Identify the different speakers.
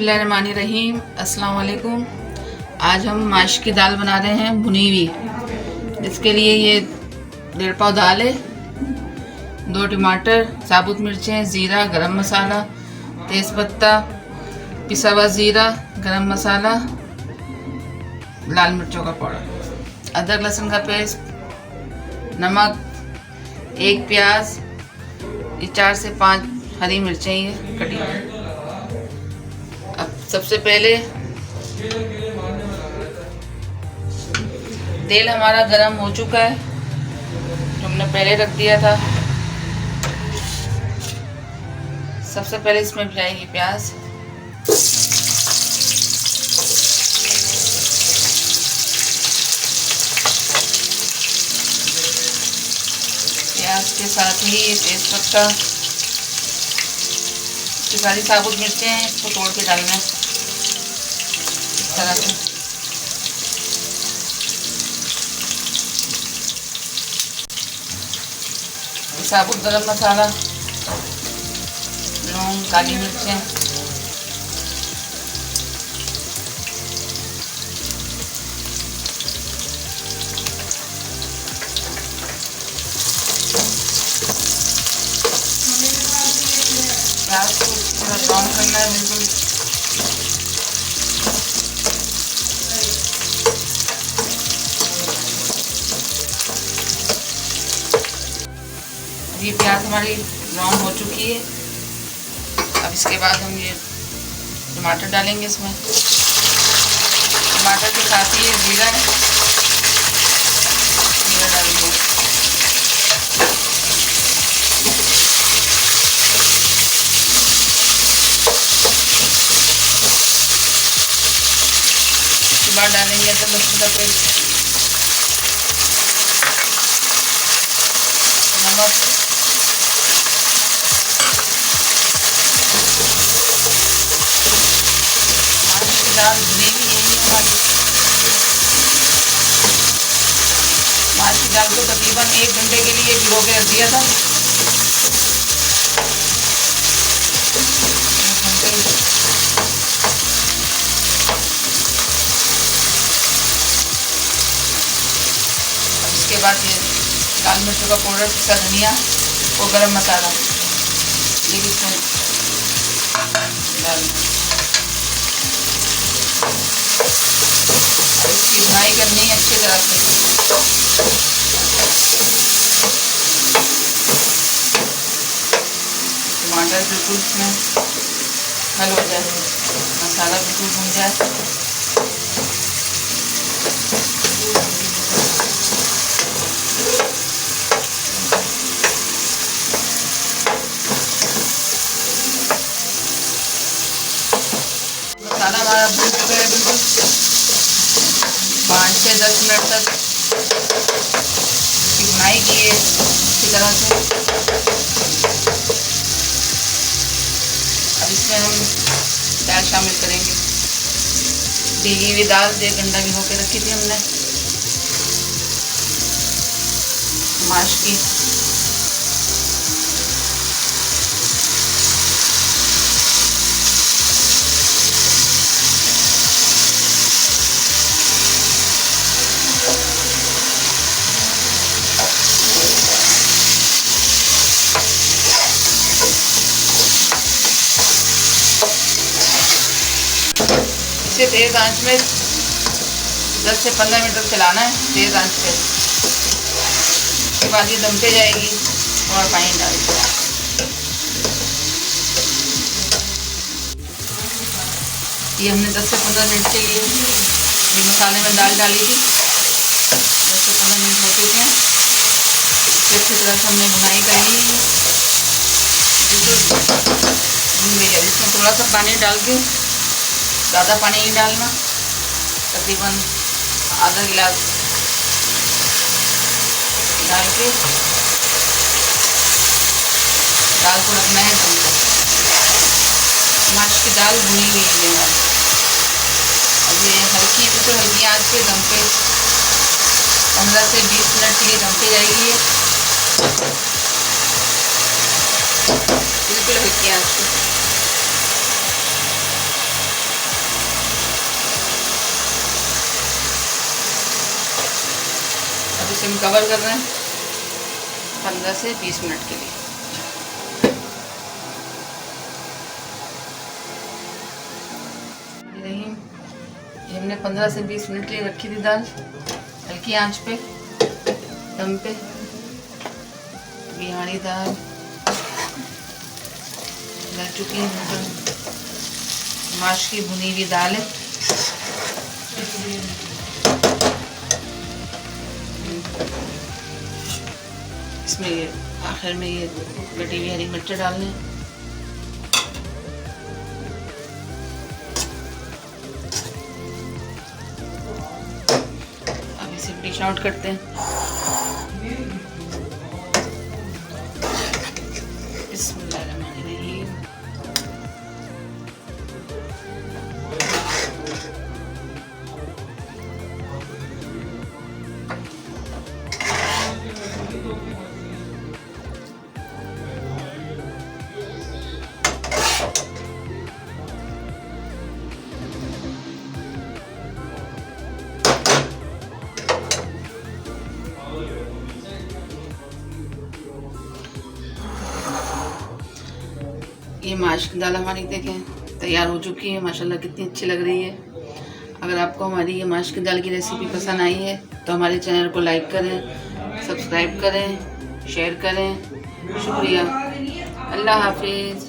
Speaker 1: बिस्मिल्लाहिर्रहमानिर्रहीम। अस्सलाम वालेकुम। आज हम माश की दाल बना रहे हैं भुनी हुई। इसके लिए ये 1.5 पाव दाल है, 2 टमाटर, साबुत मिर्चें, ज़ीरा, गरम मसाला, तेज़पत्ता, पिसा हुआ ज़ीरा, गरम मसाला, लाल मिर्चों का पाउडर, अदरक लहसुन का पेस्ट, नमक, 1 प्याज, ये 4 से 5 हरी मिर्चें ये कटी हुई। अब सबसे पहले तेल हमारा गरम हो चुका है, जो हमने पहले रख दिया था। सबसे पहले इसमें जाएगी प्याज। प्याज के साथ ही ये तेज़पत्ता, ये सारी साबुत मिर्चें हैं, इसको तोड़ के डालना है इस तरह से। साबुत गरम मसाला, लौंग, काली मिर्चें, प्याज को थोड़ा ब्राउन करना है बिल्कुल। ये प्याज हमारी ब्राउन हो चुकी है। अब इसके बाद हम ये टमाटर डालेंगे इसमें। टमाटर के साथ ही ये जीरा है, जीरा डालेंगे। उसके बाद डालेंगे अदरक लहसुन का पेस्ट, नमक, दाल भुनी हुई है हमारी। माश की दाल को तकरीबन 1 घंटे के लिए भिगो के रख दिया था। अब इसके बाद ये लाल मिर्चों का पाउडर, पिसा धनिया और गरम मसाला ये भी इसमें डाल। अब इसकी भुनाई करनी है अच्छी तरह से। टमाटर बिल्कुल इसमें हल हो जाए, मसाला बिल्कुल भुन जाए। मसाला हमारा भून चुका है बिल्कुल। 5 से 10 मिनट तक इसकी भुनाई की है अच्छी तरह से। अब इसमें हम दाल शामिल करेंगे। भीगी हुई दाल 1 घंटा भिगो के रखी थी हमने माश की। इसे तेज़ आंच में 10 से 15 मिनट तक चलाना है, तेज़ आंच पे। उसके बाद ये दम पे जाएगी और पानी डाल दें। ये हमने 10 से 15 मिनट के लिए ये मसाले में दाल डाली थी। 10 से 15 मिनट हो चुके हैं। अच्छी तरह से हमने भुनाई कर ली है, बिल्कुल भुन गई है। इसमें थोड़ा सा पानी डाल के, ज़्यादा पानी नहीं डालना, तकरीबन आधा गिलास डाल के दाल को रखना है दम पर। माश की दाल भुनी हुई है हमारी। अब ये हल्की, बिल्कुल हल्की आंच पे दम पे 15 से 20 मिनट के लिए दम पे जाएगी ये, बिल्कुल हल्की आंच पे। अब इसे हम कवर कर रहे हैं 15 से 20 मिनट के लिए। ये हमने 15 से 20 मिनट के लिए रखी थी दाल हल्की आंच पे दम पे। बिहारी दाल लग चुकी है, माश की भुनी हुई दाल है। इसमें ये आखिर में ये कटी हुई हरी मिर्च डालने हैं। अब इसे डिश आउट करते हैं। बिस्मिल्लाहिर्रहमानिर्रहीम। ये माश की दाल हमारी देखें तैयार हो चुकी है, माशाल्लाह कितनी अच्छी लग रही है। अगर आपको हमारी ये माश की दाल की रेसिपी पसंद आई है तो हमारे चैनल को लाइक करें, सब्सक्राइब करें, शेयर करें। शुक्रिया। अल्लाह हाफिज़।